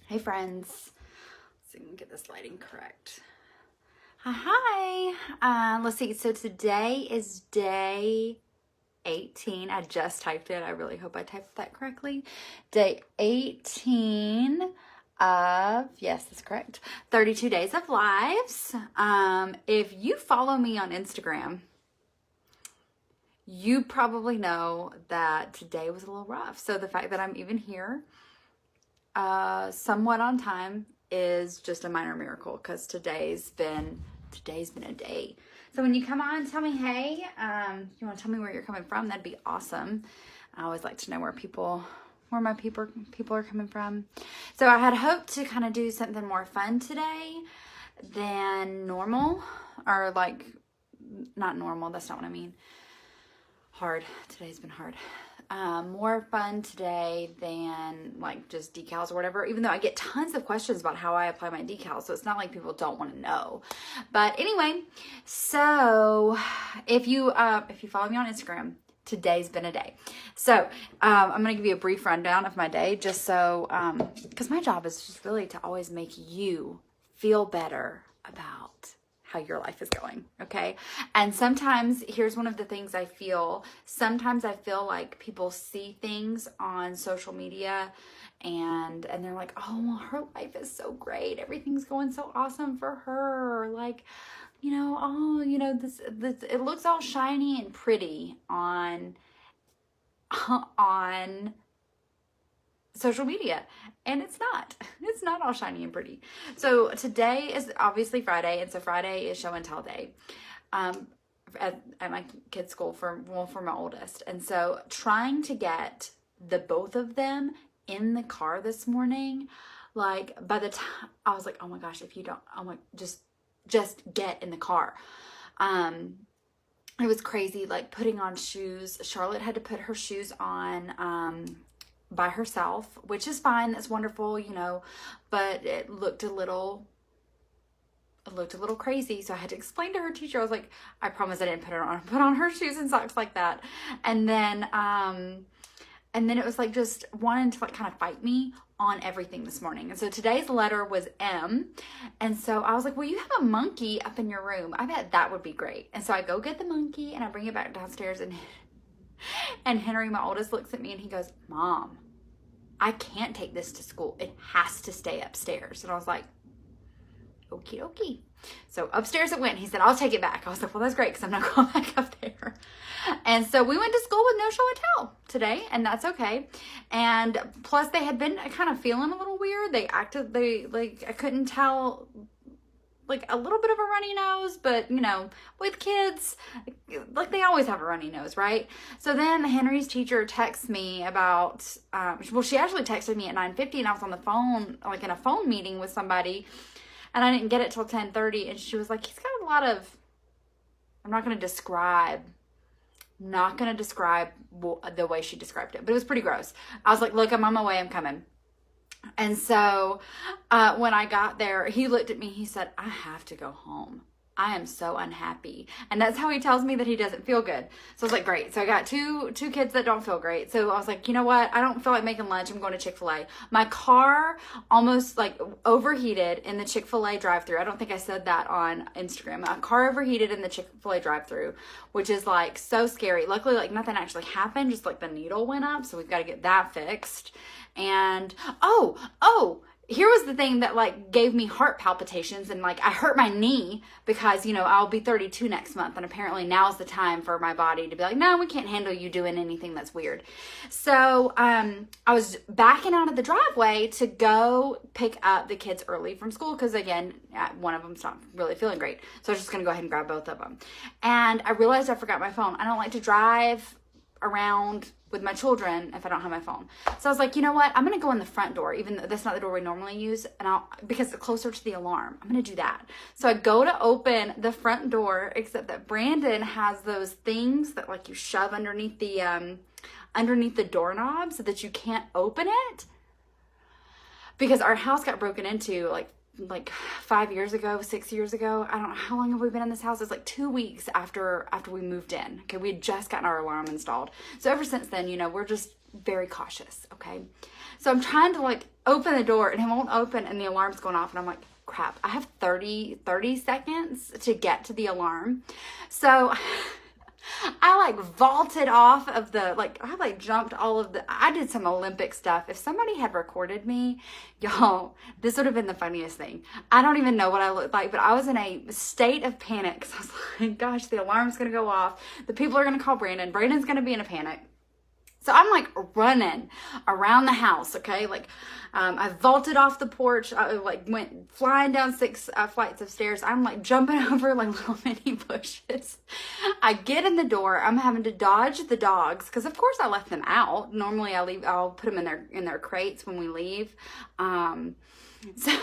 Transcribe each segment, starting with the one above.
Hey friends, let's see if we can get this lighting correct. Hi. Let's see. So today is day 18. I just typed it. I really hope I typed that correctly. Day 18 of, yes, that's correct, 32 Days of Lives. If you follow me on Instagram, you probably know that today was a little rough. So the fact that I'm even here somewhat on time is just a minor miracle, because today's been a day. So when you come on, tell me, hey, you want to tell me where you're coming from? That'd be awesome. I always like to know where my people are coming from. So I had hoped to kind of do something more fun today than normal, or like not normal. That's not what I mean. Hard. Today's been hard. More fun today than like just decals or whatever, even though I get tons of questions about how I apply my decals, so it's not like people don't want to know. But anyway, so if you follow me on Instagram, today's been a day. So I'm gonna give you a brief rundown of my day, just so because my job is just really to always make you feel better about how your life is going, okay? And sometimes, here's one of the things I feel. Sometimes I feel like people see things on social media and they're like, oh, well, her life is so great. Everything's going so awesome for her. Like, this it looks all shiny and pretty on social media, and it's not all shiny and pretty. So today is obviously Friday, and so Friday is show and tell day at my kids' school for my oldest. And so trying to get the both of them in the car this morning, like by the time I was like, oh my gosh, if you don't, I'm like, just get in the car. It was crazy, like putting on shoes. Charlotte had to put her shoes on by herself, which is fine. That's wonderful, but it looked a little crazy. So I had to explain to her teacher. I was like, I promise I didn't put on her shoes and socks like that. And then it was like just wanting to like kind of fight me on everything this morning. And so today's letter was M. And so I was like, well, you have a monkey up in your room. I bet that would be great. And so I go get the monkey and I bring it back downstairs, and Henry, my oldest, looks at me and he goes, Mom, I can't take this to school. It has to stay upstairs. And I was like, okie dokie. So upstairs it went. He said, I'll take it back. I was like, well, that's great, because I'm not going back up there. And so we went to school with no show and tell today, and that's okay. And plus they had been kind of feeling a little weird. I couldn't tell, like a little bit of a runny nose, but with kids, like they always have a runny nose, right? So then Henry's teacher texts me about, she actually texted me at 9:50, and I was on the phone, like in a phone meeting with somebody, and I didn't get it till 10:30, and she was like, he's got a lot of, I'm not going to describe the way she described it, but it was pretty gross. I was like, look, I'm on my way, I'm coming. And so when I got there, he looked at me, he said, I have to go home. I am so unhappy. And that's how he tells me that he doesn't feel good. So I was like, great. So I got two kids that don't feel great. So I was like, you know what? I don't feel like making lunch. I'm going to Chick-fil-A. My car almost like overheated in the Chick-fil-A drive-thru. I don't think I said that on Instagram. My car overheated in the Chick-fil-A drive-thru, which is like so scary. Luckily, like nothing actually happened. Just like the needle went up. So we've got to get that fixed. And here was the thing that like gave me heart palpitations, and like I hurt my knee because I'll be 32 next month, and apparently now's the time for my body to be like, no, we can't handle you doing anything that's weird. So I was backing out of the driveway to go pick up the kids early from school, because again, one of them's not really feeling great, so I was just gonna go ahead and grab both of them. And I realized I forgot my phone. I don't like to drive around with my children if I don't have my phone. So I was like, you know what? I'm going to go in the front door, even though that's not the door we normally use, and because it's closer to the alarm. I'm going to do that. So I go to open the front door, except that Brandon has those things that like you shove underneath the doorknob so that you can't open it. Because our house got broken into like 5 years ago, 6 years ago. I don't know, how long have we been in this house? It's like 2 weeks after we moved in. Okay, we had just gotten our alarm installed. So ever since then, we're very cautious, okay? So I'm trying to like open the door and it won't open and the alarm's going off and I'm like, crap, I have 30 seconds to get to the alarm. So I like vaulted off of the, like, I like jumped all of the, I did some Olympic stuff. If somebody had recorded me, y'all, this would have been the funniest thing. I don't even know what I looked like, but I was in a state of panic. So I was like, gosh, the alarm's going to go off. The people are going to call Brandon. Brandon's going to be in a panic. So I'm like running around the house, okay? Like, I vaulted off the porch. I like went flying down 6 flights of stairs. I'm like jumping over like little mini bushes. I get in the door. I'm having to dodge the dogs because of course I left them out. Normally I'll put them in their crates when we leave. So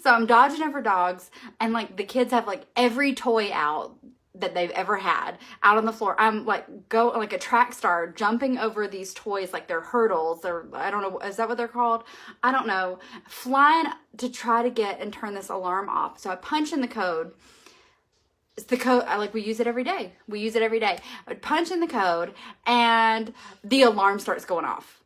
I'm dodging over dogs and like the kids have like every toy out that they've ever had out on the floor. I'm like like a track star jumping over these toys like they're hurdles or I don't know, is that what they're called? I don't know. Flying to try to get and turn this alarm off. So I punch in the code. It's the code, like we use it every day. We use it every day. I punch in the code and the alarm starts going off.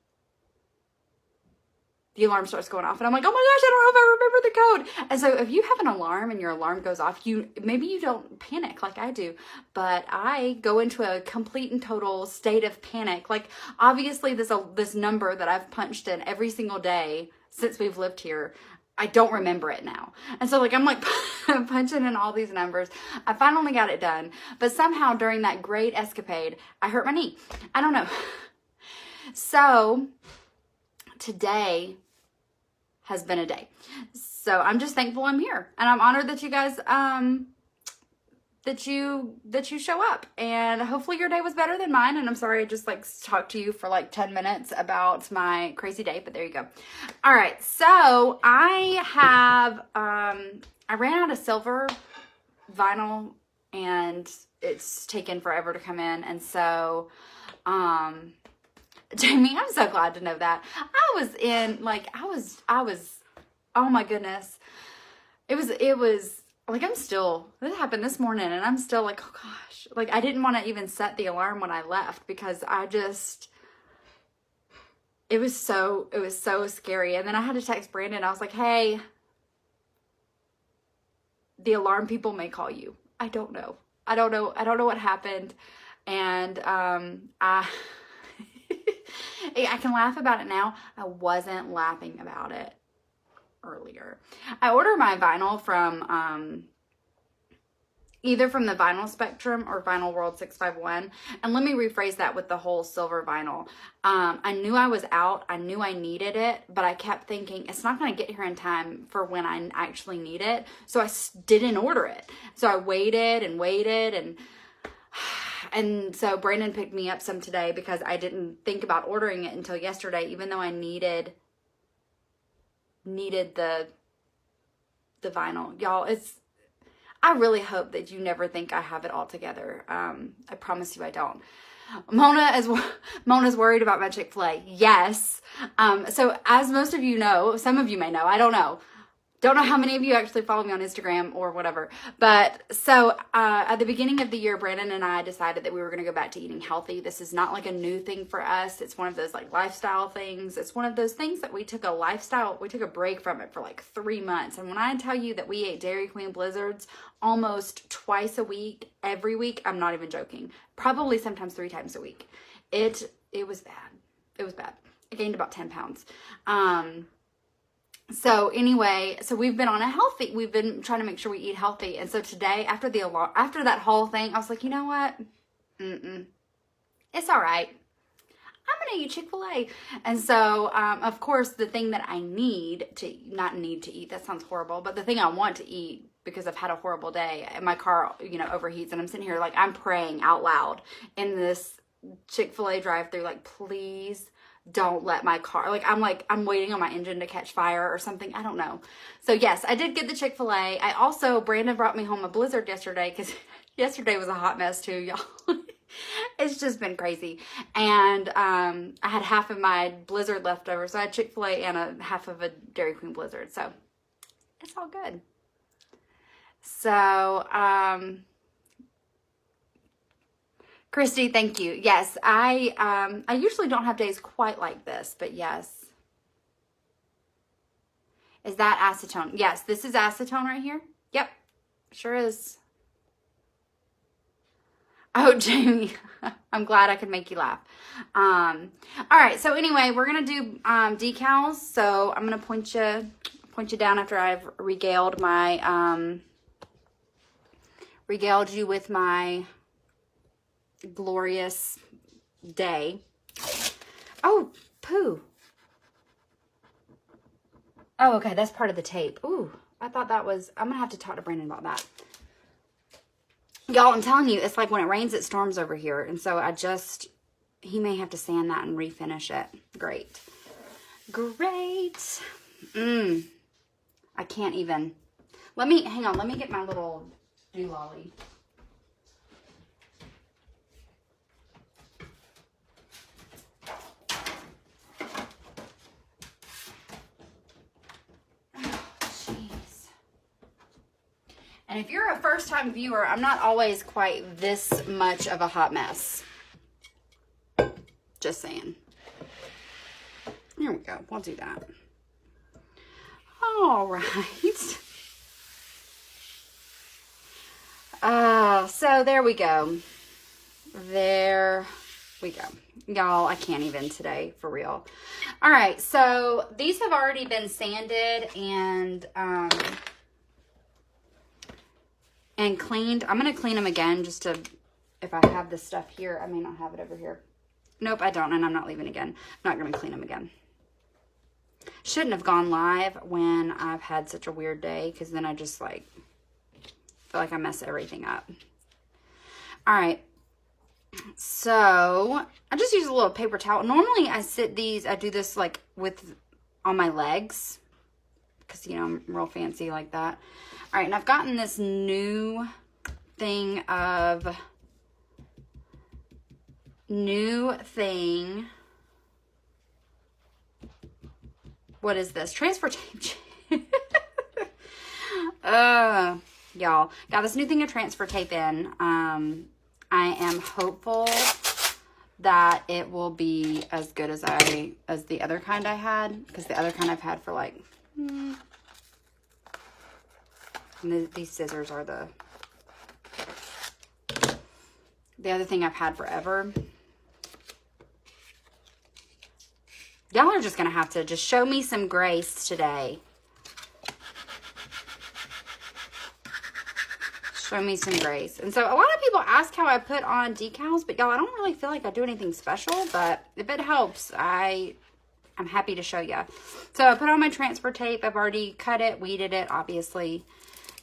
The alarm starts going off and I'm like, oh my gosh, I don't know if I remember the code. And so if you have an alarm and your alarm goes off, maybe you don't panic like I do, but I go into a complete and total state of panic. Like obviously this number that I've punched in every single day since we've lived here, I don't remember it now. And so like, I'm like punching in all these numbers. I finally got it done, but somehow during that great escapade, I hurt my knee. I don't know. So today has been a day. So I'm just thankful I'm here. And I'm honored that you guys, that you show up. And hopefully your day was better than mine. And I'm sorry I just like talked to you for like 10 minutes about my crazy day, but there you go. All right. So I have, I ran out of silver vinyl and it's taken forever to come in. And so, Jamie, I'm so glad to know that. I was, oh my goodness. It was like, this happened this morning and I'm still like, oh gosh, like I didn't want to even set the alarm when I left because it was so scary. And then I had to text Brandon. I was like, hey, the alarm people may call you. I don't know what happened. And, I can laugh about it now. I wasn't laughing about it earlier. I ordered my vinyl from either from the Vinyl Spectrum or Vinyl World 651. And let me rephrase that with the whole silver vinyl. I knew I was out. I knew I needed it, but I kept thinking it's not going to get here in time for when I actually need it. So I didn't order it. So I waited and so Brandon picked me up some today because I didn't think about ordering it until yesterday, even though I needed the vinyl. Y'all, I really hope that you never think I have it all together. I promise you I don't. Mona's worried about my Chick-fil-A. Yes. So as most of you know, some of you may know, I don't know. Don't know how many of you actually follow me on Instagram or whatever. But so at the beginning of the year, Brandon and I decided that we were going to go back to eating healthy. This is not like a new thing for us. It's one of those like lifestyle things. It's one of those things that we took a break from it for like 3 months. And when I tell you that we ate Dairy Queen Blizzards almost twice a week, every week, I'm not even joking. Probably sometimes 3 times a week. It was bad. It was bad. I gained about 10 pounds. So anyway, so we've been trying to make sure we eat healthy. And so today, after that whole thing, I was like, you know what? It's all right. I'm going to eat Chick-fil-A. And so, of course, the thing that I not need to eat, that sounds horrible, but the thing I want to eat because I've had a horrible day and my car, overheats and I'm sitting here like I'm praying out loud in this Chick-fil-A drive-thru, like, please don't let my car, I'm waiting on my engine to catch fire or something. I don't know. So yes, I did get the Chick-fil-A. Brandon brought me home a Blizzard yesterday because yesterday was a hot mess too, y'all. It's just been crazy. And I had half of my Blizzard left over. So I had Chick-fil-A and half of a Dairy Queen Blizzard. So it's all good. So, Christy, thank you. Yes, I usually don't have days quite like this, but yes. Is that acetone? Yes, this is acetone right here. Yep, sure is. Oh, Jamie, I'm glad I could make you laugh. All right, so anyway, we're gonna do decals. So I'm gonna point you down after I've regaled you with my glorious day. Oh, poo. Oh, okay, that's part of the tape. Ooh, I thought that was, I'm gonna have to talk to Brandon about that. Y'all, I'm telling you, it's like when it rains, it storms over here. And so he may have to sand that and refinish it. Great. Great. I can't even. Hang on, let me get my little doololly. And if you're a first-time viewer, I'm not always quite this much of a hot mess. Just saying. Here we go. We'll do that. All right. So there we go. There we go. Y'all, I can't even today, for real. All right. So these have already been sanded and cleaned. I'm going to clean them again just to, if I have this stuff here, I may not have it over here. Nope, I don't, and I'm not leaving again. I'm not going to clean them again. Shouldn't have gone live when I've had such a weird day, because then I just like feel like I mess everything up. All right. So I just use a little paper towel. Normally I do this like on my legs, because, you know, I'm real fancy like that. All right, and I've gotten this new thing. What is this? Transfer tape. Y'all, got this new thing of transfer tape in. I am hopeful that it will be as good as the other kind I had, because the other kind I've had for like, these scissors are the other thing I've had forever. Y'all are just going to have to just show me some grace today. Show me some grace. And so a lot of people ask how I put on decals, but y'all, I don't really feel like I do anything special, but if it helps, I'm happy to show you. So I put on my transfer tape. I've already cut it, weeded it, obviously.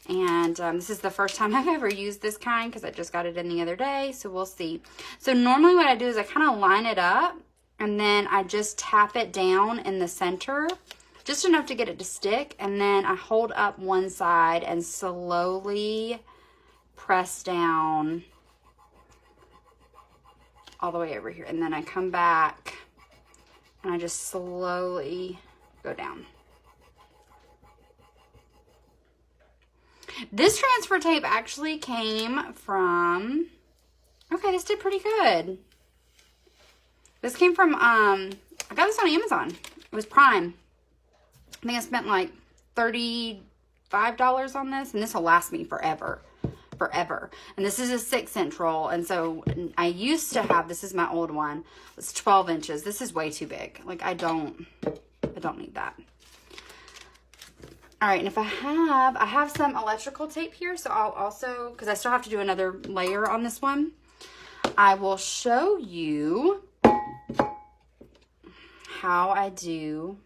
And this is the first time I've ever used this kind, because I just got it in the other day, so we'll see. So normally what I do is I kind of line it up, and then I just tap it down in the center, just enough to get it to stick, and then I hold up one side and slowly press down all the way over here. And then I come back, and I just slowly go down. This transfer tape actually came from, okay, this did pretty good. This came from, I got this on Amazon. It was Prime. I think I spent like $35 on this, and this will last me forever. Forever. And this is a 6-inch roll, and so I used to have, this is my old one, it's 12 inches. This is way too big. Like, I don't need that. All right, and if I have some electrical tape here, so I'll also, because I still have to do another layer on this one, I will show you how I do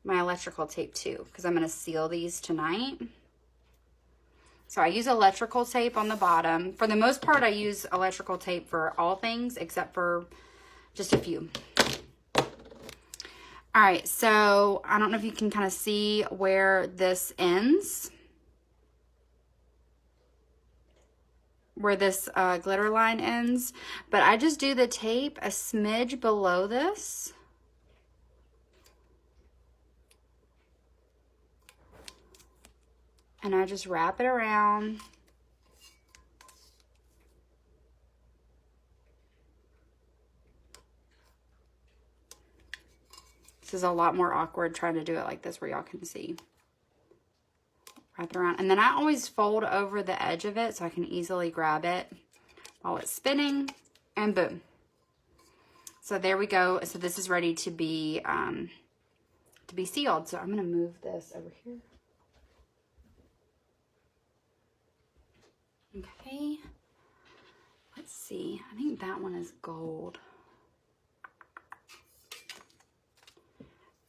my electrical tape too, because I'm going to seal these tonight. So I use electrical tape on the bottom. For the most part, I use electrical tape for all things except for just a few. All right, so I don't know if you can kind of see where this ends, where this glitter line ends, but I just do the tape a smidge below this. And I just wrap it around. is a lot more awkward trying to do it like this where y'all can see. Wrap it around. And then I always fold over the edge of it so I can easily grab it while it's spinning. And boom. So there we go. So this is ready to be sealed. So I'm going to move this over here. Okay. Let's see. I think that one is gold.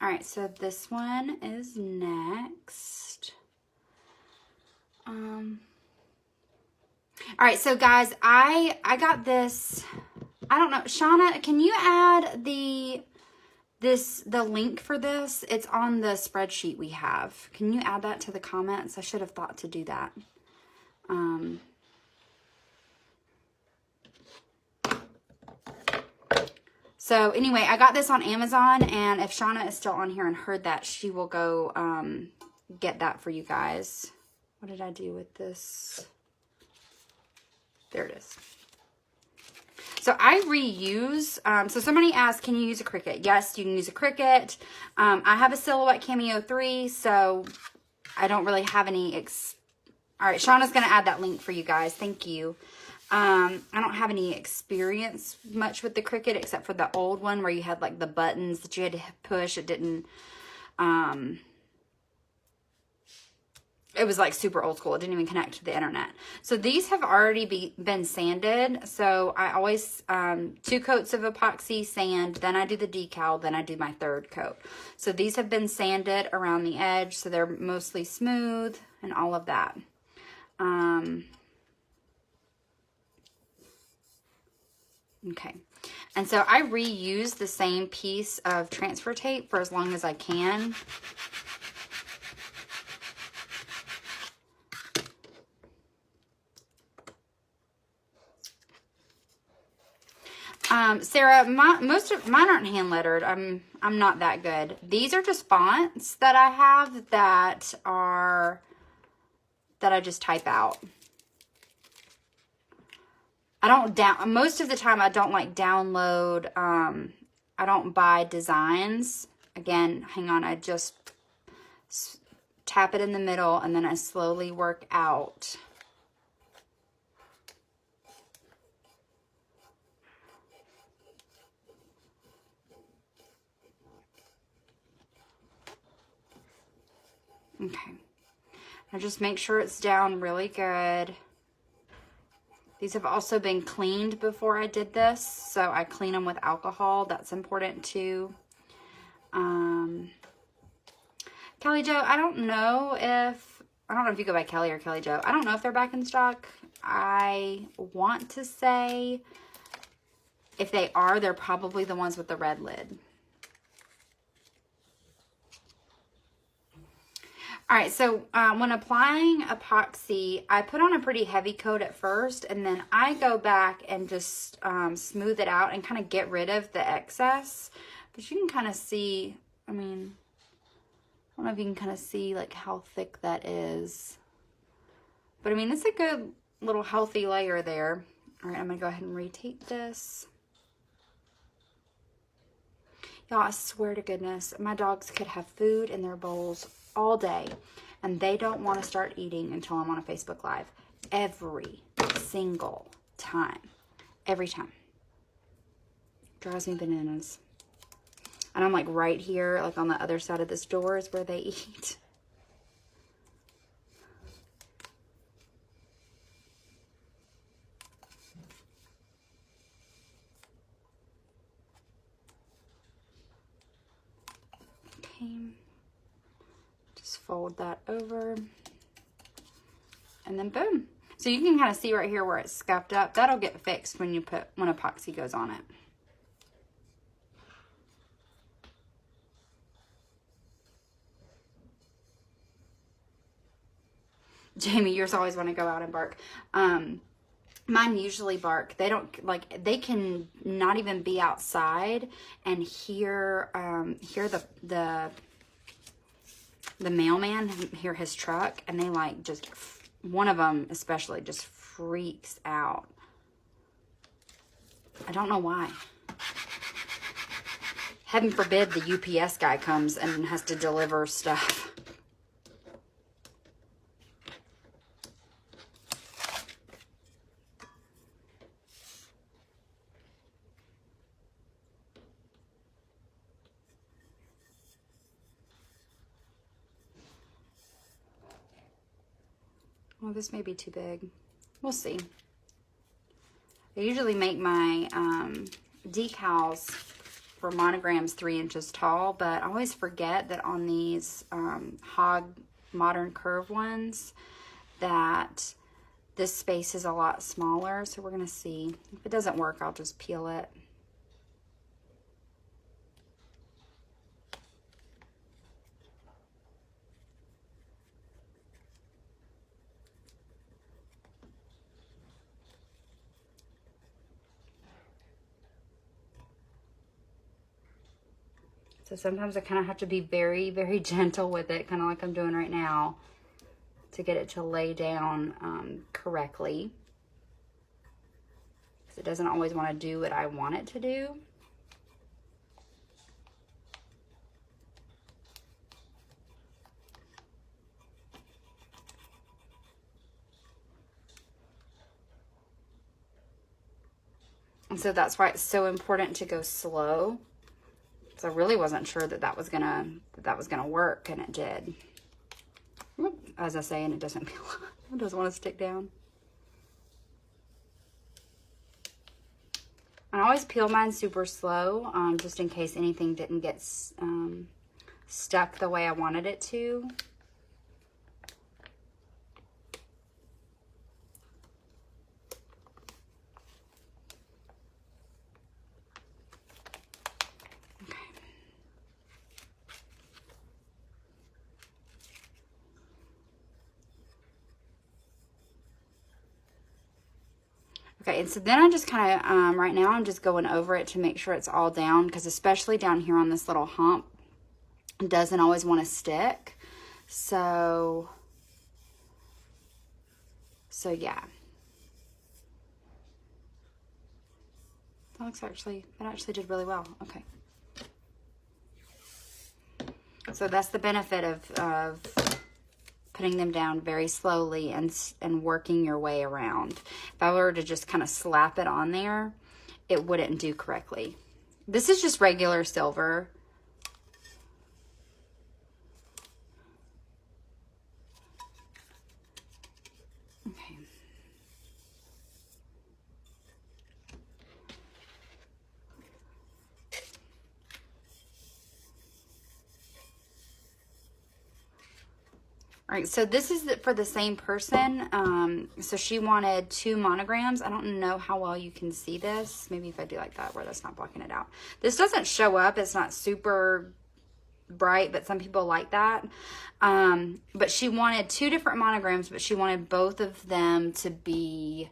All right, so this one is next. All right, so guys, I got this. I don't know, Shauna, can you add the link for this? It's on the spreadsheet we have. Can you add that to the comments? I should have thought to do that. So anyway, I got this on Amazon, and if Shauna is still on here and heard that, she will go get that for you guys. What did I do with this? There it is. So I reuse, so somebody asked, can you use a Cricut? Yes, you can use a Cricut. I have a Silhouette Cameo 3, so I don't really have any, all right, Shauna's going to add that link for you guys. Thank you. I don't have any experience much with the Cricut except for the old one where you had like the buttons that you had to push. It didn't, it was like super old school. It didn't even connect to the internet. So these have already been sanded. So I always, 2 coats of epoxy sand, then I do the decal, then I do my 3rd coat. So these have been sanded around the edge. So they're mostly smooth and all of that. Okay. And so I reuse the same piece of transfer tape for as long as I can. Sarah, most of mine aren't hand lettered. I'm not that good. These are just fonts that I have that I just type out. Most of the time I don't like download, I don't buy designs. Again, hang on, I just tap it in the middle and then I slowly work out. Okay. Now just make sure it's down really good. These have also been cleaned before I did this, so I clean them with alcohol. That's important too. Kelly Jo, I don't know if you go by Kelly or Kelly Jo. I don't know if they're back in stock. I want to say if they are, they're probably the ones with the red lid. All right, so when applying epoxy, I put on a pretty heavy coat at first, and then I go back and just smooth it out and kind of get rid of the excess. But you can kind of see, I mean, I don't know if you can kind of see like how thick that is. But I mean, it's a good little healthy layer there. All right, I'm gonna go ahead and retape this. Y'all, I swear to goodness, my dogs could have food in their bowls all day, and they don't want to start eating until I'm on a Facebook Live. Every single time. Every time. Drives me bananas. And I'm like right here, like on the other side of this door is where they eat. Okay. Just fold that over. And then boom. So you can kind of see right here where it's scuffed up. That'll get fixed when epoxy goes on it. Jamie, yours always want to go out and bark. Mine usually bark. They don't, like, they can not even be outside and hear the mailman, hear his truck, and they like just, one of them especially just freaks out. I don't know why. Heaven forbid the UPS guy comes and has to deliver stuff. Well, this may be too big. We'll see. I usually make my decals for monograms 3 inches tall, but I always forget that on these Hog Modern Curve ones that this space is a lot smaller. So we're going to see. If it doesn't work, I'll just peel it. So sometimes I kind of have to be very, very gentle with it, kind of like I'm doing right now, to get it to lay down correctly. Because it doesn't always want to do what I want it to do. And so that's why it's so important to go slow. So I really wasn't sure that that was gonna work, and it did. As I say, and it doesn't peel. It doesn't want to stick down. I always peel mine super slow, just in case anything didn't get stuck the way I wanted it to. Okay, and so then I just kind of, right now I'm just going over it to make sure it's all down, because especially down here on this little hump, it doesn't always want to stick. So yeah. That actually did really well. Okay. So that's the benefit of putting them down very slowly and working your way around. If I were to just kind of slap it on there, it wouldn't do correctly. This is just regular silver. Okay. All right, so this is for the same person. So she wanted 2 monograms. I don't know how well you can see this. Maybe if I do like that, where that's not blocking it out. This doesn't show up. It's not super bright, but some people like that. But she wanted 2 different monograms, but she wanted both of them to be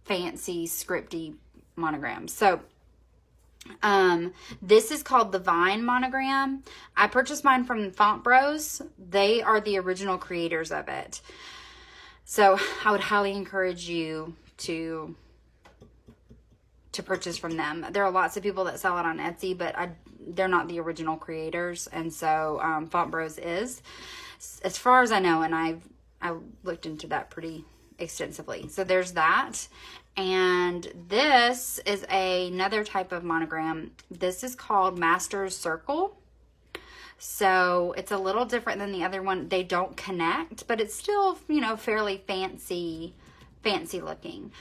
fancy, scripty monograms. So this is called the Vine monogram. I purchased mine from Font Bros. They are the original creators of it. So I would highly encourage you to purchase from them. There are lots of people that sell it on Etsy, but they're not the original creators. And so Font Bros is, as far as I know, and I looked into that pretty extensively. So there's that. And this is another type of monogram. This is called Master's Circle. So it's a little different than the other one. They don't connect, but it's still, you know, fairly fancy looking.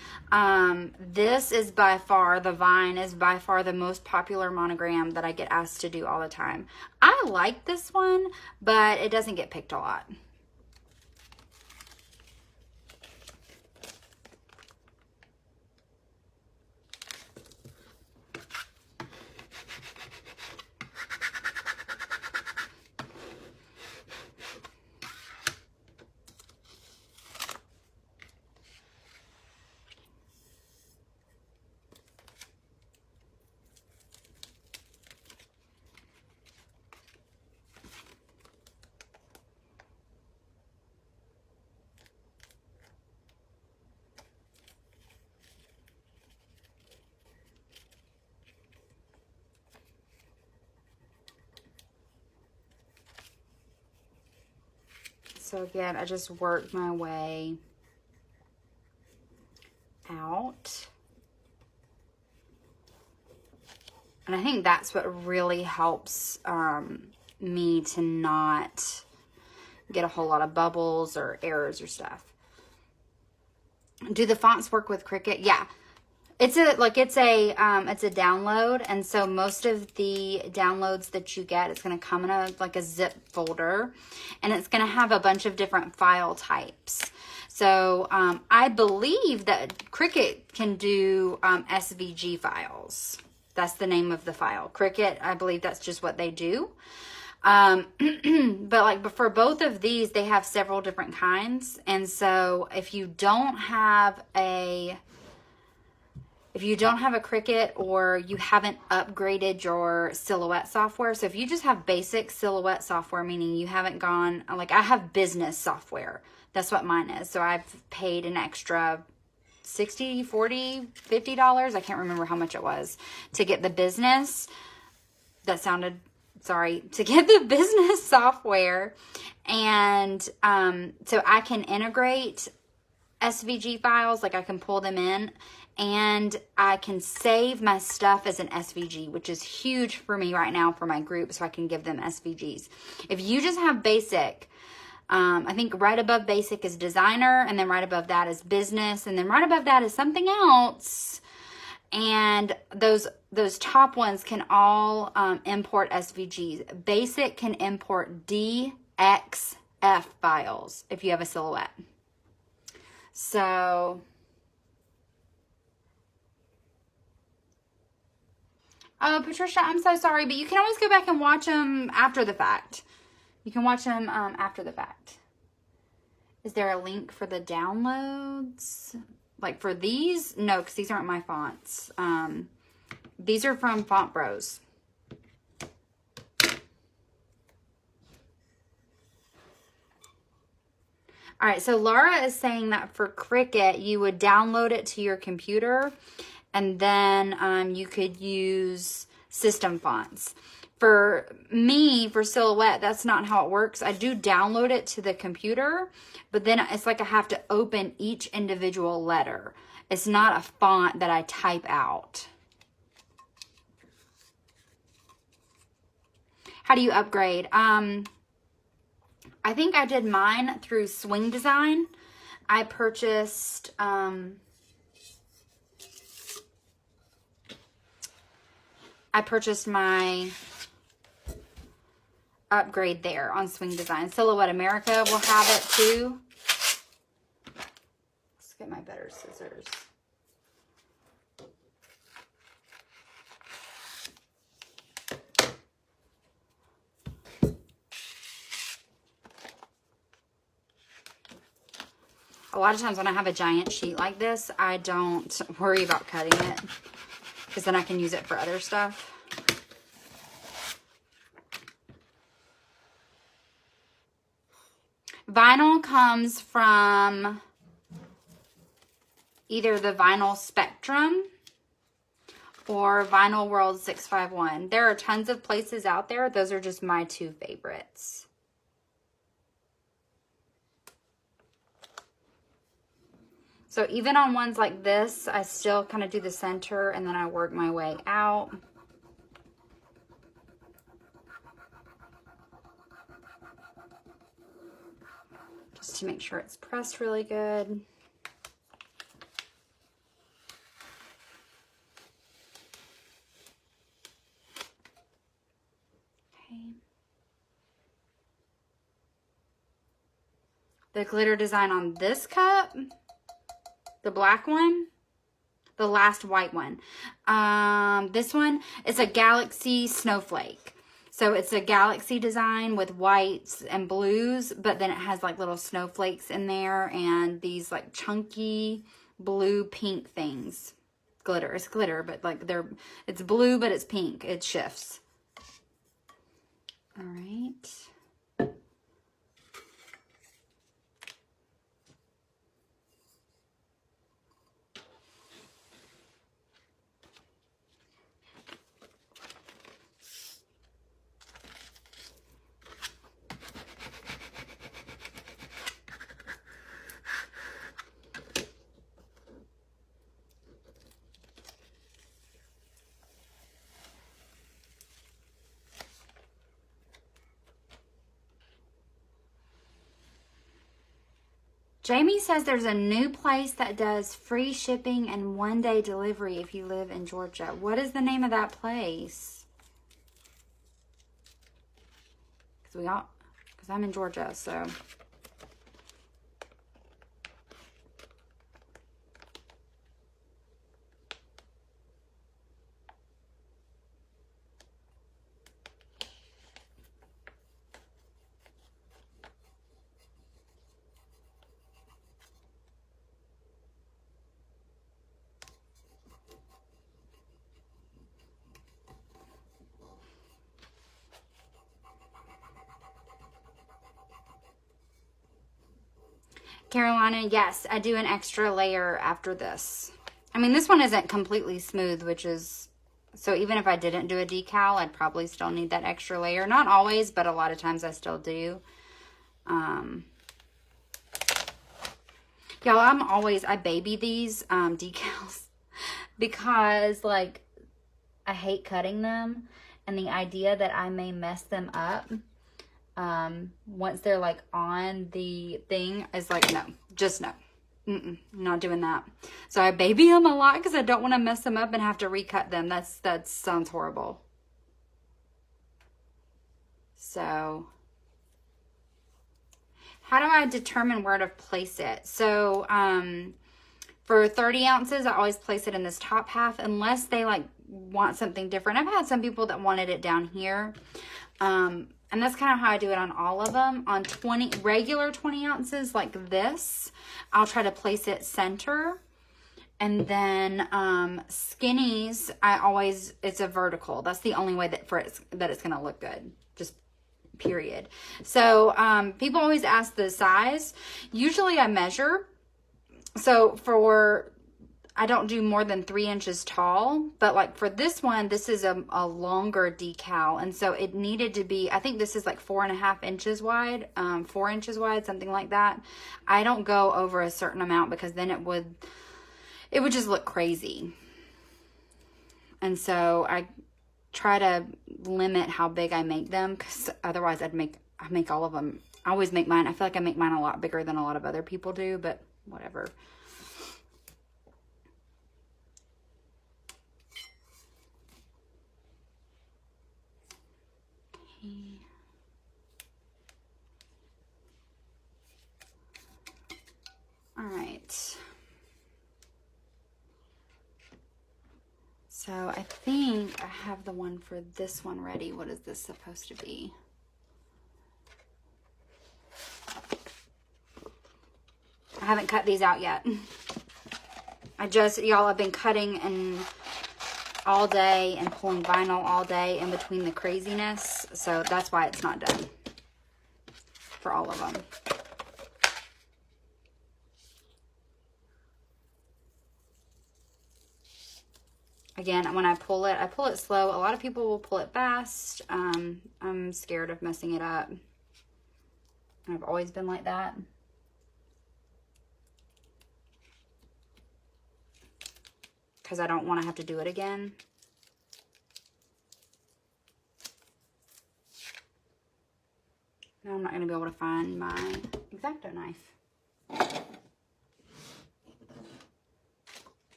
This is by far, the Vine is by far the most popular monogram that I get asked to do all the time. I like this one, but it doesn't get picked a lot. So again, I just work my way out. And I think that's what really helps me to not get a whole lot of bubbles or errors or stuff. Do the fonts work with Cricut? Yeah. It's a download, and so most of the downloads that you get, it's going to come in a zip folder, and it's going to have a bunch of different file types. So I believe that Cricut can do SVG files. That's the name of the file. Cricut, I believe that's just what they do. But for both of these, they have several different kinds, and so if you don't have a Cricut, or you haven't upgraded your Silhouette software, so if you just have basic Silhouette software, meaning you haven't gone, I have business software. That's what mine is. So I've paid an extra $60, $40, $50. I can't remember how much it was to get the business. To get the business software. And so I can integrate SVG files, I can pull them in, and I can save my stuff as an SVG, which is huge for me right now for my group, so I can give them SVGs. If you just have basic, I think right above basic is designer, and then right above that is business, and then right above that is something else. And those top ones can all import SVGs. Basic can import DXF files if you have a Silhouette. So, oh, Patricia, I'm so sorry, but you can always go back and watch them after the fact. You can watch them after the fact. Is there a link for the downloads? For these? No, because these aren't my fonts. These are from Font Bros. All right, so Laura is saying that for Cricut, you would download it to your computer, and then you could use system fonts. For me, for Silhouette, that's not how it works. I do download it to the computer, but then it's I have to open each individual letter. It's not a font that I type out. How do you upgrade? I think I did mine through Swing Design. I purchased my upgrade there on Swing Design. Silhouette America will have it too. Let's get my better scissors. A lot of times when I have a giant sheet like this, I don't worry about cutting it, because then I can use it for other stuff. Vinyl comes from either the Vinyl Spectrum or Vinyl World 651. There are tons of places out there. Those are just my two favorites. So even on ones like this, I still kind of do the center and then I work my way out. Just to make sure it's pressed really good. Okay. The glitter design on this cup, the black one, the last white one. This one is a galaxy snowflake. So it's a galaxy design with whites and blues, but then it has like little snowflakes in there and these like chunky blue pink things. Glitter. It's glitter, but it's blue, but it's pink. It shifts. All right. Jamie says there's a new place that does free shipping and 1-day delivery if you live in Georgia. What is the name of that place? Because I'm in Georgia, so. Carolina, yes, I do an extra layer after this. I mean, this one isn't completely smooth, which is, so even if I didn't do a decal, I'd probably still need that extra layer. Not always, but a lot of times I still do. Y'all, I baby these decals because, like, I hate cutting them. And the idea that I may mess them up once they're like on the thing is like, no, just no. Not doing that. So I baby them a lot because I don't want to mess them up and have to recut them. That sounds horrible. So how do I determine where to place it? So for 30 ounces, I always place it in this top half unless they like want something different. I've had some people that wanted it down here. And that's kind of how I do it on all of them. On regular 20 ounces like this, I'll try to place it center. And then skinnies, it's a vertical. That's the only way that it's going to look good. Just period. So people always ask the size. Usually I measure. So I don't do more than 3 inches tall, but like for this one, this is a longer decal. And so it needed to be, I think this is like 4.5 inches wide, 4 inches wide, something like that. I don't go over a certain amount because then it would just look crazy. And so I try to limit how big I make them because otherwise I make all of them. I always make mine. I feel like I make mine a lot bigger than a lot of other people do, but whatever. All right. So I think I have the one for this one ready. What is this supposed to be? I haven't cut these out yet. Y'all, I've been cutting and all day and pulling vinyl all day in between the craziness. So that's why it's not done for all of them. Again, when I pull it slow. A lot of people will pull it fast. I'm scared of messing it up. I've always been like that. Because I don't want to have to do it again. Now I'm not going to be able to find my X-Acto knife.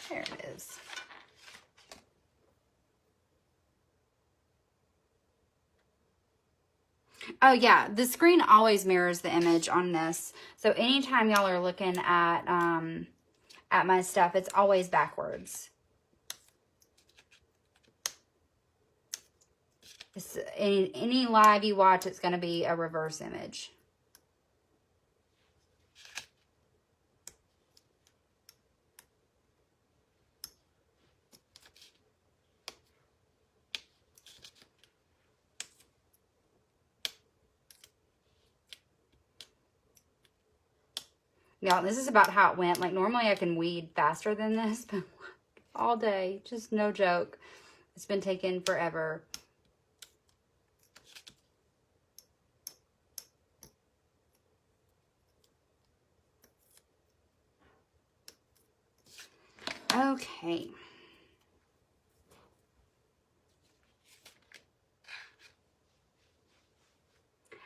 There it is. Oh yeah, the screen always mirrors the image on this. So anytime y'all are looking at my stuff, it's always backwards. Any live you watch, it's going to be a reverse image. Y'all, this is about how it went. Like, normally I can weed faster than this, but all day, just no joke. It's been taking forever. Okay.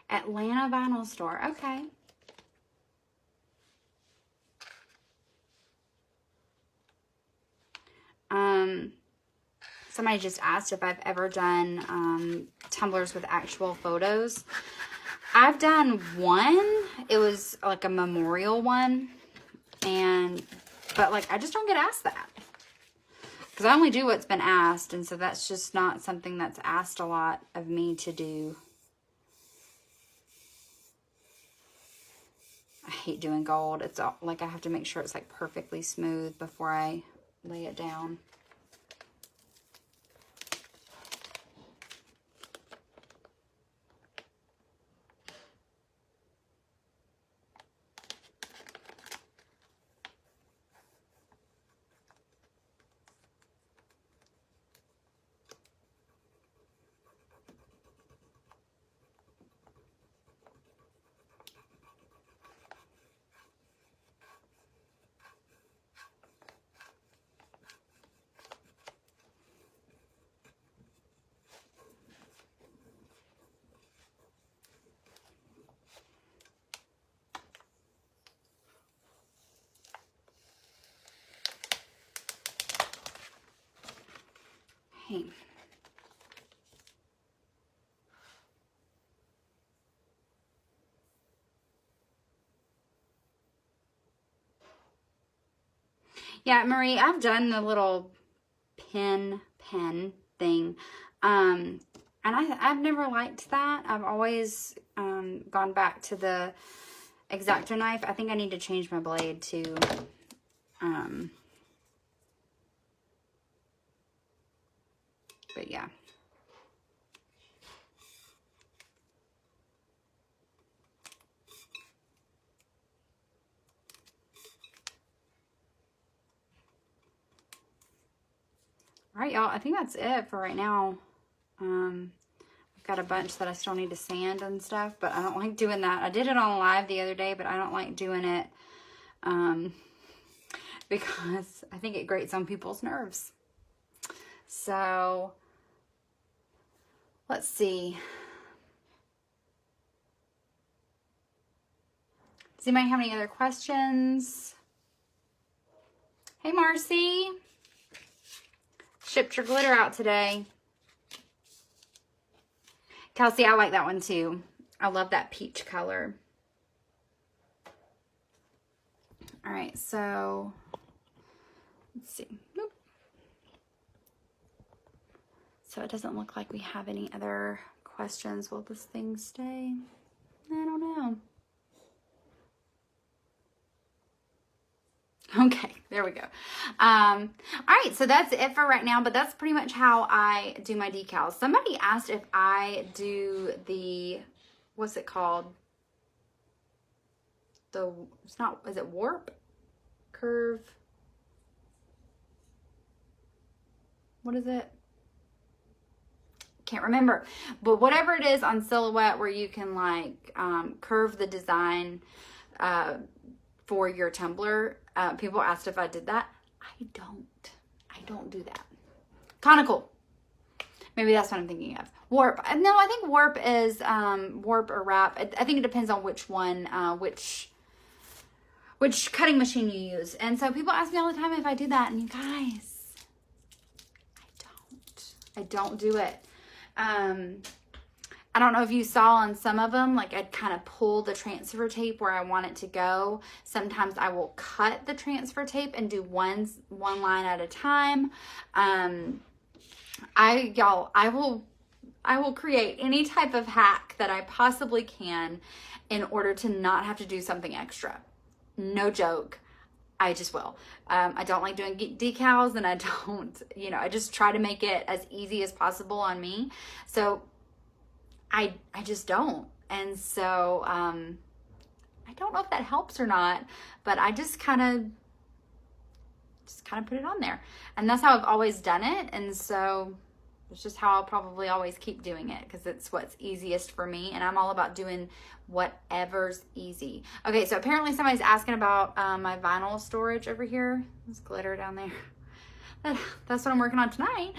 Atlanta Vinyl Store. Okay. Somebody just asked if I've ever done tumblers with actual photos. I've done one. It was like a memorial one. But like, I just don't get asked that. Because I only do what's been asked. And so that's just not something that's asked a lot of me to do. I hate doing gold. It's all, like I have to make sure it's like perfectly smooth before I lay it down. Hey. Yeah, Marie, I've done the little pen thing. And I've never liked that. I've always gone back to the X-Acto knife. I think I need to change my blade to but yeah. All right, y'all, I think that's it for right now. I've got a bunch that I still need to sand and stuff, but I don't like doing that. I did it on live the other day, but I don't like doing it because I think it grates on people's nerves. So let's see. Does anybody have any other questions? Hey, Marcy. Shipped your glitter out today. Kelsey, I like that one too. I love that peach color. All right, so let's see. Nope. So it doesn't look like we have any other questions. Will this thing stay? I don't know. Okay, there we go. All right, so that's it for right now, but that's pretty much how I do my decals. Somebody asked if I do the, what's it called? Is it warp? Curve? What is it? Can't remember. But whatever it is on Silhouette where you can like curve the design for your tumbler. People asked if I did that. I don't do that. Conical. Maybe that's what I'm thinking of. Warp. No, I think warp is warp or wrap. I think it depends on which one, which cutting machine you use. And so people ask me all the time if I do that. And you guys, I don't do it. I don't know if you saw on some of them, like I'd kind of pull the transfer tape where I want it to go. Sometimes I will cut the transfer tape and do one line at a time. I will create any type of hack that I possibly can in order to not have to do something extra. No joke. I just will. I don't like doing decals, and I don't, I just try to make it as easy as possible on me. So I just don't. And so I don't know if that helps or not, but I just kind of put it on there. And that's how I've always done it. And so it's just how I'll probably always keep doing it, because it's what's easiest for me. And I'm all about doing whatever's easy. Okay, so apparently somebody's asking about my vinyl storage over here. There's glitter down there. That's what I'm working on tonight.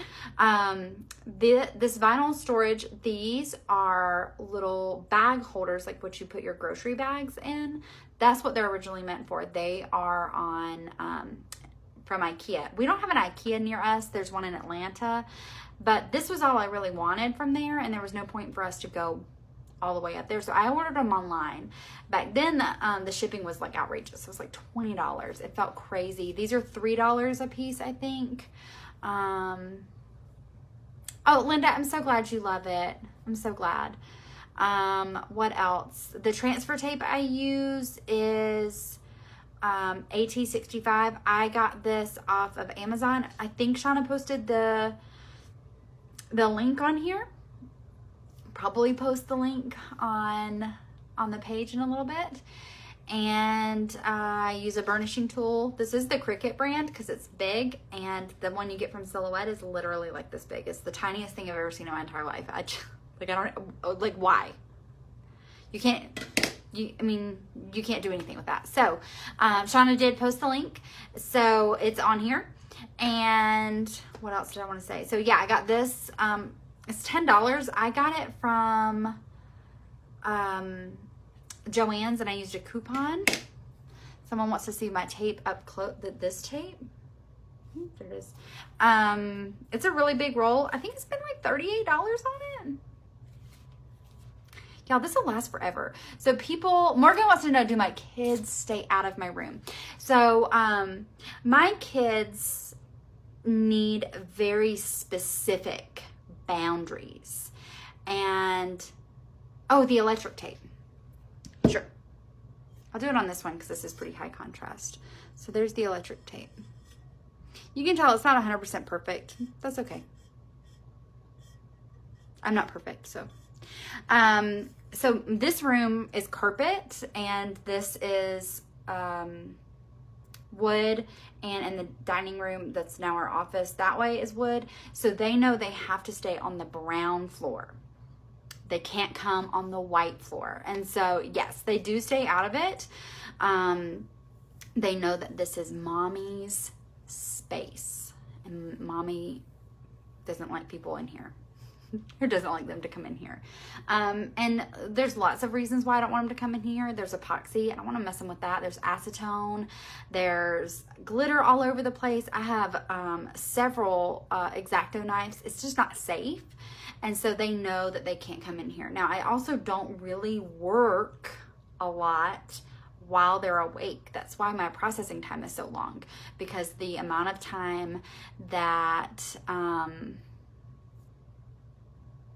This vinyl storage, these are little bag holders, like what you put your grocery bags in. That's what they're originally meant for. They are on from IKEA. We don't have an IKEA near us. There's one in Atlanta, but this was all I really wanted from there, and there was no point for us to go all the way up there. So I ordered them online. Back then, the shipping was like outrageous. It was like $20. It felt crazy. These are $3 a piece, I think. Oh, Linda, I'm so glad you love it. I'm so glad. What else? The transfer tape I use is AT65. I got this off of Amazon. I think Shauna posted the link on here. Probably post the link on the page in a little bit. And I use a burnishing tool. This is the Cricut brand because it's big, and the one you get from Silhouette is literally like this big. It's the tiniest thing I've ever seen in my entire life. I don't like why. You can't do anything with that. So Shauna did post the link, so it's on here. And what else did I want to say? So yeah, I got this. It's $10. I got it from Joann's, and I used a coupon. Someone wants to see my tape up close. This tape. There it is. It's a really big roll. I think it's been like $38 on it. Y'all, this will last forever. So Morgan wants to know, do my kids stay out of my room? So my kids need very specific boundaries. And, oh, the electric tape. Sure. I'll do it on this one because this is pretty high contrast. So there's the electric tape. You can tell it's not 100% perfect. That's okay. I'm not perfect, so. So this room is carpet, and this is wood, and in the dining room that's now our office, that way is wood. So they know they have to stay on the brown floor. They can't come on the white floor. And so, yes, they do stay out of it. They know that this is mommy's space, and mommy doesn't like people in here. Or doesn't like them to come in here. And there's lots of reasons why I don't want them to come in here. There's epoxy. I don't want to mess them with that. There's acetone. There's glitter all over the place. I have several X-Acto knives. It's just not safe. And so they know that they can't come in here. Now, I also don't really work a lot while they're awake. That's why my processing time is so long, because the amount of time that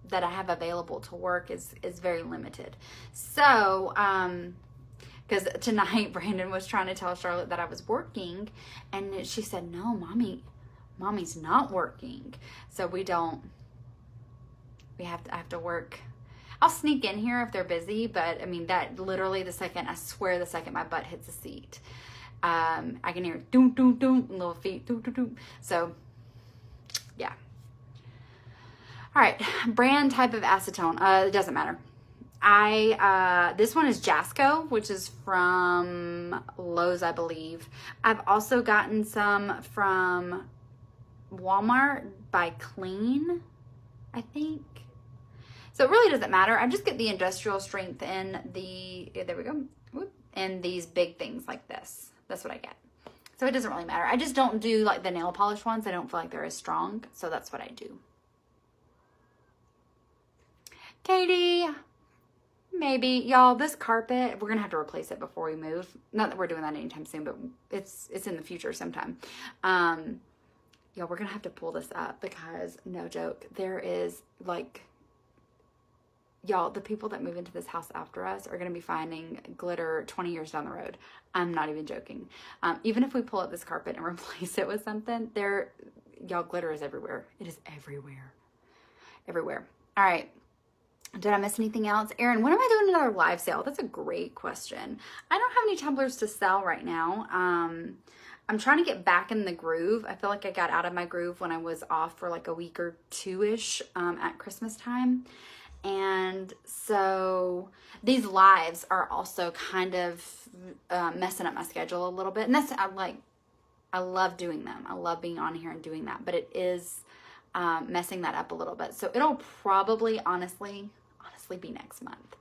that I have available to work is very limited. So, because tonight Brandon was trying to tell Charlotte that I was working, and she said, no, mommy's not working. So I have to work. I'll sneak in here if they're busy, but I mean, that literally I swear the second my butt hits the seat, I can hear doom, doom, doom, little feet, doom, doom, doom. So yeah. All right, brand, type of acetone, it doesn't matter. This one is Jasco, which is from Lowe's, I believe. I've also gotten some from Walmart by Clean, I think. So it really doesn't matter. I just get the industrial strength in there we go, in these big things like this. That's what I get. So it doesn't really matter. I just don't do like the nail polish ones. I don't feel like they're as strong. So that's what I do. Katie, maybe. Y'all, this carpet, we're going to have to replace it before we move. Not that we're doing that anytime soon, but it's in the future sometime. Y'all, we're going to have to pull this up because, no joke, there is like, y'all, the people that move into this house after us are going to be finding glitter 20 years down the road. I'm not even joking. Even if we pull up this carpet and replace it with something, y'all, glitter is everywhere. It is everywhere. Everywhere. All right. Did I miss anything else? Erin, when am I doing another live sale? That's a great question. I don't have any tumblers to sell right now. I'm trying to get back in the groove. I feel like I got out of my groove when I was off for like a week or two-ish at Christmas time. And so these lives are also kind of messing up my schedule a little bit. And I love doing them. I love being on here and doing that. But it is messing that up a little bit. So it'll probably honestly be next month.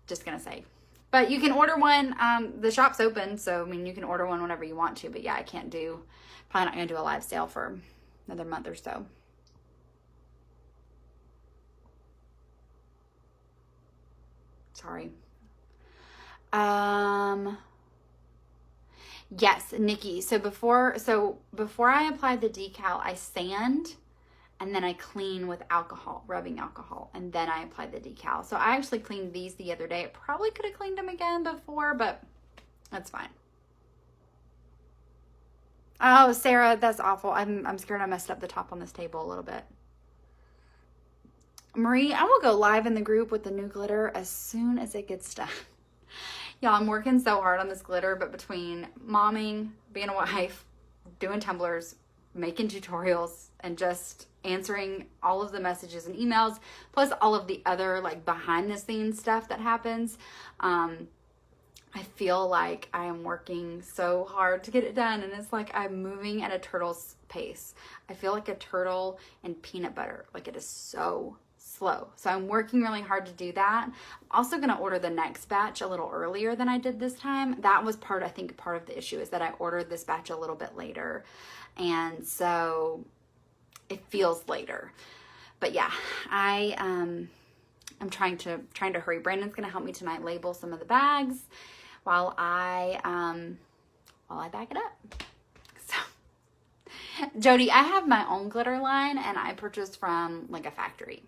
Just gonna say, But you can order one. The shop's open, so I mean, you can order one whenever you want to. But yeah, I can't do, probably not going to do a live sale for another month or so. Sorry. Yes, Nikki. So before I apply the decal, I sand and then I clean with alcohol, rubbing alcohol, and then I apply the decal. So I actually cleaned these the other day. I probably could have cleaned them again before, but that's fine. Oh, Sarah, that's awful. I'm scared I messed up the top on this table a little bit. Marie, I will go live in the group with the new glitter as soon as it gets done. Y'all, I'm working so hard on this glitter, but between momming, being a wife, doing tumblers, making tutorials, and just answering all of the messages and emails, plus all of the other like behind the scenes stuff that happens, I feel like I am working so hard to get it done, and it's like I'm moving at a turtle's pace. I feel like a turtle in peanut butter. Like, it is so slow. So I'm working really hard to do that. I'm also going to order the next batch a little earlier than I did this time. That was I think part of the issue is that I ordered this batch a little bit later, and so it feels later. But yeah, I'm trying to hurry. Brandon's going to help me tonight label some of the bags while I bag it up. So, Jody, I have my own glitter line, and I purchased from like a factory.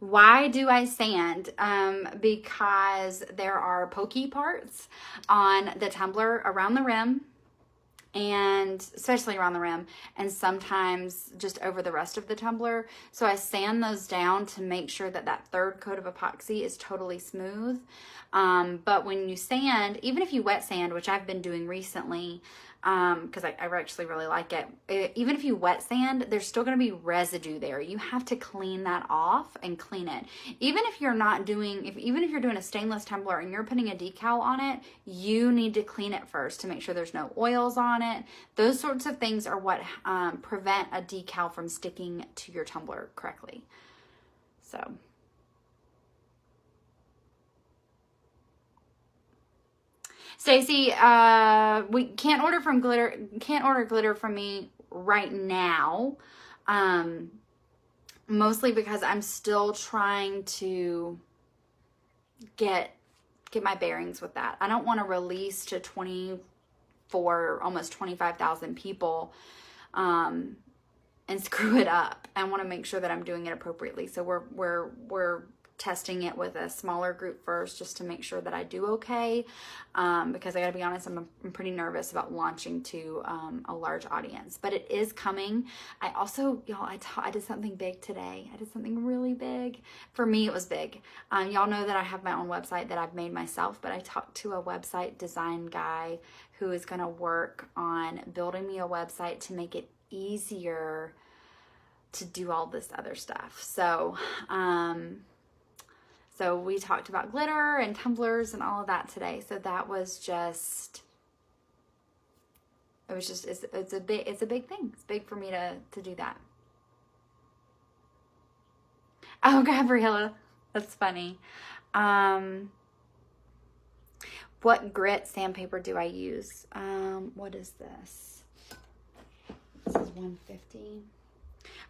Why do I sand? Because there are pokey parts on the tumbler around the rim, and especially around the rim, and sometimes just over the rest of the tumbler. So I sand those down to make sure that that third coat of epoxy is totally smooth. But when you sand, even if you wet sand, which I've been doing recently, because I actually really like it, even if you wet sand, there's still going to be residue there. You have to clean that off and clean it. Even if you're not doing, even if you're doing a stainless tumbler and you're putting a decal on it, you need to clean it first to make sure there's no oils on it. Those sorts of things are what prevent a decal from sticking to your tumbler correctly. So. Stacy, we can't order glitter from me right now. Mostly because I'm still trying to get my bearings with that. I don't want to release to 24, almost 25,000 people, and screw it up. I want to make sure that I'm doing it appropriately. So we're testing it with a smaller group first, just to make sure that I do okay, because I gotta be honest, I'm pretty nervous about launching to a large audience, but it is coming. I also, y'all, I did something big today. I did something really big. For me, it was big. Y'all know that I have my own website that I've made myself, but I talked to a website design guy who is gonna work on building me a website to make it easier to do all this other stuff. So we talked about glitter and tumblers and all of that today. So that was just, it's a big thing. It's big for me to do that. Oh, Gabriella, that's funny. What grit sandpaper do I use? What is this? This is 150.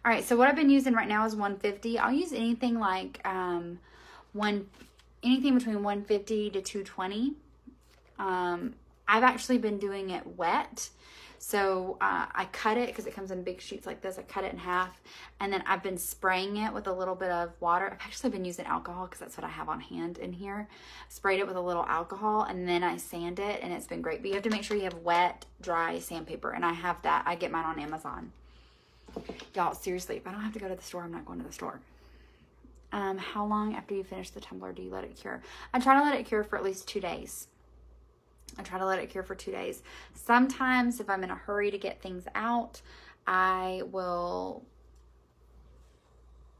All right, so what I've been using right now is 150. I'll use anything like anything between 150 to 220. I've actually been doing it wet. So I cut it, because it comes in big sheets like this. I cut it in half, and then I've been spraying it with a little bit of water. I've actually been using alcohol, because that's what I have on hand in here. Sprayed it with a little alcohol, and then I sand it, and it's been great. But you have to make sure you have wet, dry sandpaper, and I have that. I get mine on Amazon. Y'all, seriously, if I don't have to go to the store, I'm not going to the store. How long after you finish the tumbler do you let it cure? I try to let it cure for at least 2 days. I try to let it cure for 2 days. Sometimes if I'm in a hurry to get things out, I will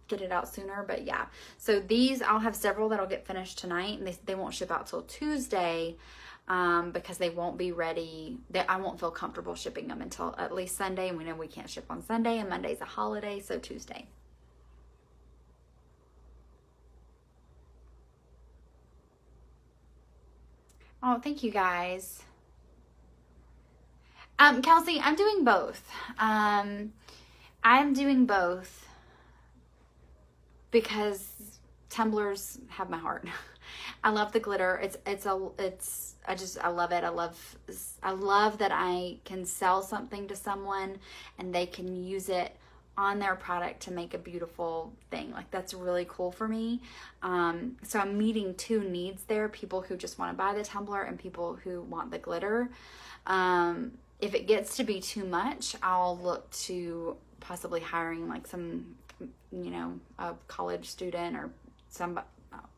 get it out sooner, but yeah. So these, I'll have several that'll get finished tonight, and they won't ship out till Tuesday, because they won't be ready. I won't feel comfortable shipping them until at least Sunday, and we know we can't ship on Sunday, and Monday's a holiday, so Tuesday. Oh, thank you guys. Kelsey, I'm doing both. I'm doing both because tumblers have my heart. I love the glitter. I love it. I love that I can sell something to someone and they can use it on their product to make a beautiful thing. Like, that's really cool for me. So I'm meeting two needs there: people who just want to buy the tumbler and people who want the glitter. If it gets to be too much, I'll look to possibly hiring like some, a college student or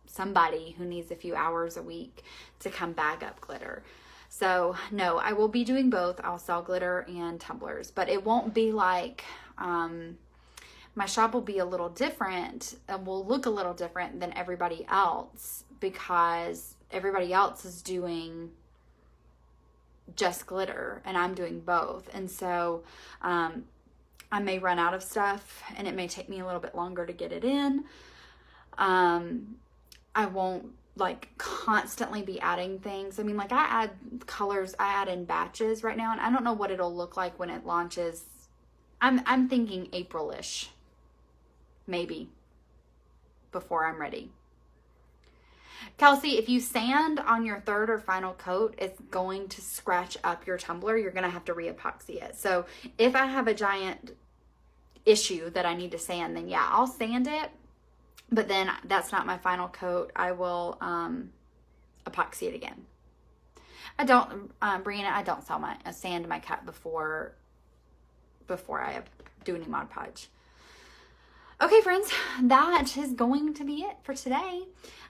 somebody who needs a few hours a week to come bag up glitter. So no, I will be doing both. I'll sell glitter and tumblers, but it won't be like, my shop will be a little different and will look a little different than everybody else, because everybody else is doing just glitter and I'm doing both. And so I may run out of stuff and it may take me a little bit longer to get it in. I won't like constantly be adding things. I mean, like, I add colors, I add in batches right now, and I don't know what it'll look like when it launches. I'm thinking April-ish, maybe, before I'm ready. Kelsey, if you sand on your third or final coat, it's going to scratch up your tumbler. You're going to have to re-epoxy it. So if I have a giant issue that I need to sand, then yeah, I'll sand it. But then that's not my final coat. I will epoxy it again. I don't, Brianna, I don't sand my cut before I do any Mod Podge. Okay, friends, that is going to be it for today.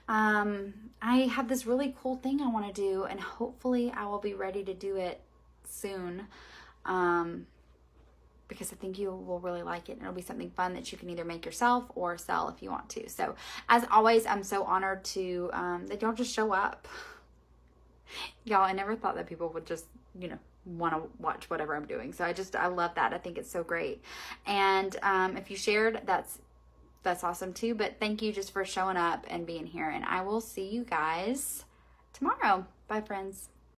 I have this really cool thing I want to do, and hopefully I will be ready to do it soon, because I think you will really like it, and it'll be something fun that you can either make yourself or sell if you want to. So as always, I'm so honored to that y'all just show up. Y'all, I never thought that people would just, want to watch whatever I'm doing. So I love that. I think it's so great. And if you shared, that's awesome too. But thank you just for showing up and being here. And I will see you guys tomorrow. Bye, friends.